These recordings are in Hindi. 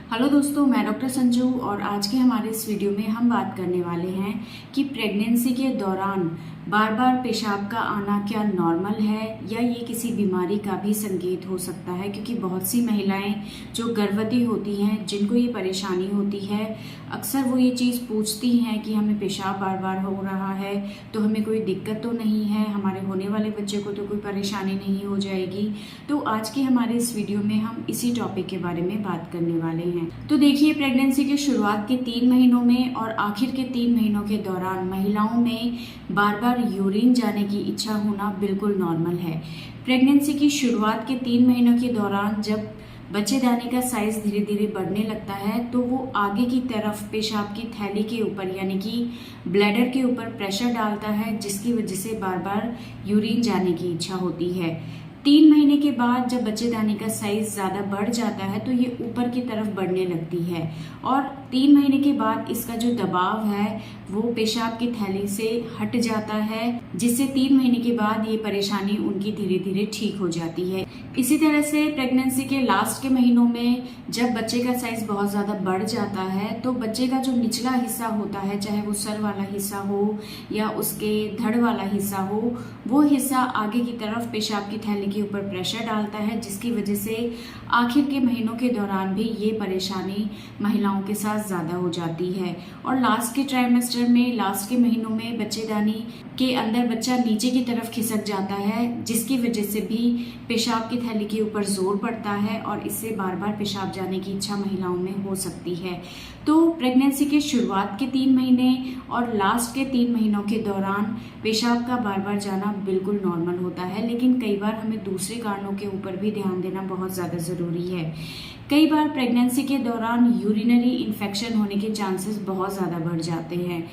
हेलो दोस्तों, मैं डॉक्टर संजू और आज के हमारे इस वीडियो में हम बात करने वाले हैं कि प्रेगनेंसी के दौरान बार बार पेशाब का आना क्या नॉर्मल है या ये किसी बीमारी का भी संकेत हो सकता है। क्योंकि बहुत सी महिलाएं जो गर्भवती होती हैं जिनको ये परेशानी होती है, अक्सर वो ये चीज़ पूछती हैं कि हमें पेशाब बार बार हो रहा है तो हमें कोई दिक्कत तो नहीं है, हमारे होने वाले बच्चे को तो कोई परेशानी नहीं हो जाएगी। तो आज के हमारे इस वीडियो में हम इसी टॉपिक के बारे में बात करने वाले हैं। तो देखिए, प्रेगनेंसी के शुरुआत के 3 महीनों में और आखिर के 3 महीनों के दौरान महिलाओं में बार बार यूरिन जाने की इच्छा होना बिल्कुल नॉर्मल है। प्रेगनेंसी की शुरुआत के 3 महीनों के दौरान जब बच्चेदानी का साइज धीरे धीरे बढ़ने लगता है तो वो आगे की तरफ पेशाब की थैली के ऊपर यानी कि ब्लैडर के ऊपर प्रेशर डालता है, जिसकी वजह से बार बार यूरिन जाने की इच्छा होती है। 3 महीने के बाद जब बच्चेदानी का साइज ज़्यादा बढ़ जाता है तो ये ऊपर की तरफ बढ़ने लगती है और 3 महीने के बाद इसका जो दबाव है वो पेशाब की थैली से हट जाता है, जिससे 3 महीने के बाद ये परेशानी उनकी धीरे धीरे ठीक हो जाती है। इसी तरह से प्रेगनेंसी के लास्ट के महीनों में जब बच्चे का साइज बहुत ज़्यादा बढ़ जाता है तो बच्चे का जो निचला हिस्सा होता है, चाहे वो सर वाला हिस्सा हो या उसके धड़ वाला हिस्सा हो, वो हिस्सा आगे की तरफ पेशाब की थैली के ऊपर प्रेशर डालता है, जिसकी वजह से आखिर के महीनों के दौरान भी ये परेशानी महिलाओं के साथ ज़्यादा हो जाती है। और लास्ट के ट्राइमेस्टर में, लास्ट के महीनों में बच्चेदानी के अंदर बच्चा नीचे की तरफ खिसक जाता है, जिसकी वजह से भी पेशाब की थैली के ऊपर जोर पड़ता है और इससे बार बार पेशाब जाने की इच्छा महिलाओं में हो सकती है। तो प्रेगनेंसी के शुरुआत के 3 महीने और लास्ट के 3 महीनों के दौरान पेशाब का बार बार जाना बिल्कुल नॉर्मल होता है, लेकिन कई बार हमें दूसरे कारणों के ऊपर भी ध्यान देना बहुत ज़्यादा ज़रूरी है। कई बार प्रेगनेंसी के दौरान यूरिनरी इन्फेक्शन होने के चांसेस बहुत ज़्यादा बढ़ जाते हैं।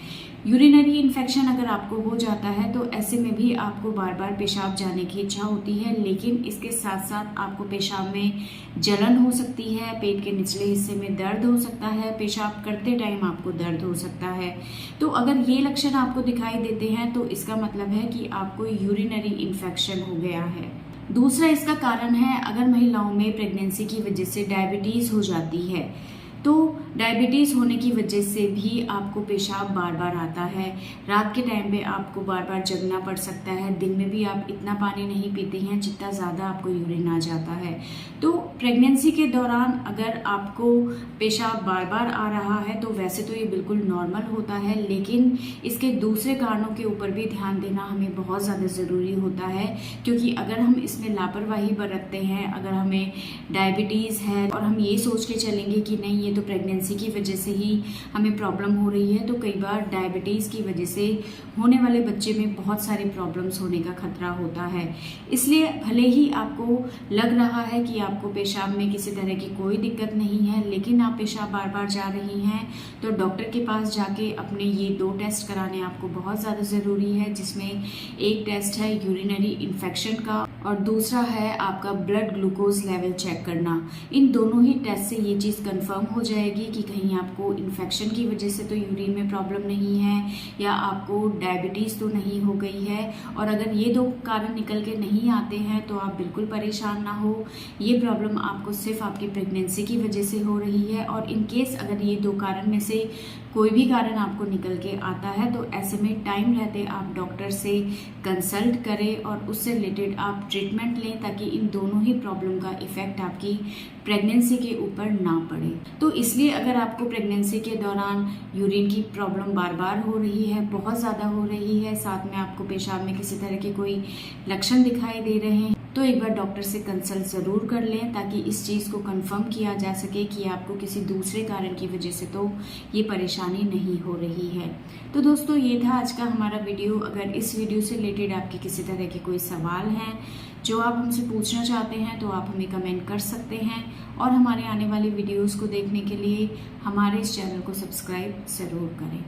यूरिनरी इन्फेक्शन अगर आपको हो जाता है तो ऐसे में भी आपको बार बार पेशाब जाने की इच्छा होती है, लेकिन इसके साथ साथ आपको पेशाब में जलन हो सकती है, पेट के निचले हिस्से में दर्द हो सकता है, पेशाब करते टाइम आपको दर्द हो सकता है। तो अगर ये लक्षण आपको दिखाई देते हैं तो इसका मतलब है कि आपको यूरिनरी इन्फेक्शन हो गया है। दूसरा इसका कारण है, अगर महिलाओं में प्रेगनेंसी की वजह से डायबिटीज़ हो जाती है तो डायबिटीज़ होने की वजह से भी आपको पेशाब बार बार आता है। रात के टाइम पे आपको बार बार जगना पड़ सकता है, दिन में भी आप इतना पानी नहीं पीते हैं जितना ज़्यादा आपको यूरिन आ जाता है। तो प्रेगनेंसी के दौरान अगर आपको पेशाब बार बार आ रहा है तो वैसे तो ये बिल्कुल नॉर्मल होता है, लेकिन इसके दूसरे कारणों के ऊपर भी ध्यान देना हमें बहुत ज़्यादा ज़रूरी होता है। क्योंकि अगर हम इसमें लापरवाही बरतते हैं, अगर हमें डायबिटीज़ है और हम ये सोच के चलेंगे कि नहीं ये तो प्रेगनेंसी की वजह से ही हमें प्रॉब्लम हो रही है, तो कई बार डायबिटीज़ की वजह से होने वाले बच्चे में बहुत सारी प्रॉब्लम्स होने का खतरा होता है। इसलिए भले ही आपको लग रहा है कि आपको पेशाब में किसी तरह की कोई दिक्कत नहीं है, लेकिन आप पेशाब बार बार जा रही हैं तो डॉक्टर के पास जाके अपने ये 2 टेस्ट कराने आपको बहुत ज़्यादा ज़रूरी है, जिसमें एक टेस्ट है यूरिनरी इन्फेक्शन का और दूसरा है आपका ब्लड ग्लूकोज लेवल चेक करना। इन दोनों ही टेस्ट से ये चीज़ कंफर्म हो जाएगी कि कहीं आपको इन्फेक्शन की वजह से तो यूरिन में प्रॉब्लम नहीं है या आपको डायबिटीज़ तो नहीं हो गई है। और अगर ये 2 कारण निकल के नहीं आते हैं तो आप बिल्कुल परेशान ना हो, ये प्रॉब्लम आपको सिर्फ आपकी प्रेगनेंसी की वजह से हो रही है। और इन केस अगर ये 2 कारण में से कोई भी कारण आपको निकल के आता है तो ऐसे में टाइम रहते आप डॉक्टर से कंसल्ट करें और उससे रिलेटेड आप ट्रीटमेंट लें, ताकि इन दोनों ही प्रॉब्लम का इफेक्ट आपकी प्रेगनेंसी के ऊपर ना पड़े। तो इसलिए अगर आपको प्रेगनेंसी के दौरान यूरिन की प्रॉब्लम बार बार हो रही है, बहुत ज़्यादा हो रही है, साथ में आपको पेशाब में किसी तरह के कोई लक्षण दिखाई दे रहे हैं, तो एक बार डॉक्टर से कंसल्ट ज़रूर कर लें, ताकि इस चीज़ को कंफर्म किया जा सके कि आपको किसी दूसरे कारण की वजह से तो ये परेशानी नहीं हो रही है। तो दोस्तों, ये था आज का हमारा वीडियो। अगर इस वीडियो से रिलेटेड आपके किसी तरह के कोई सवाल हैं जो आप हमसे पूछना चाहते हैं तो आप हमें कमेंट कर सकते हैं, और हमारे आने वाली वीडियोज़ को देखने के लिए हमारे इस चैनल को सब्सक्राइब ज़रूर करें।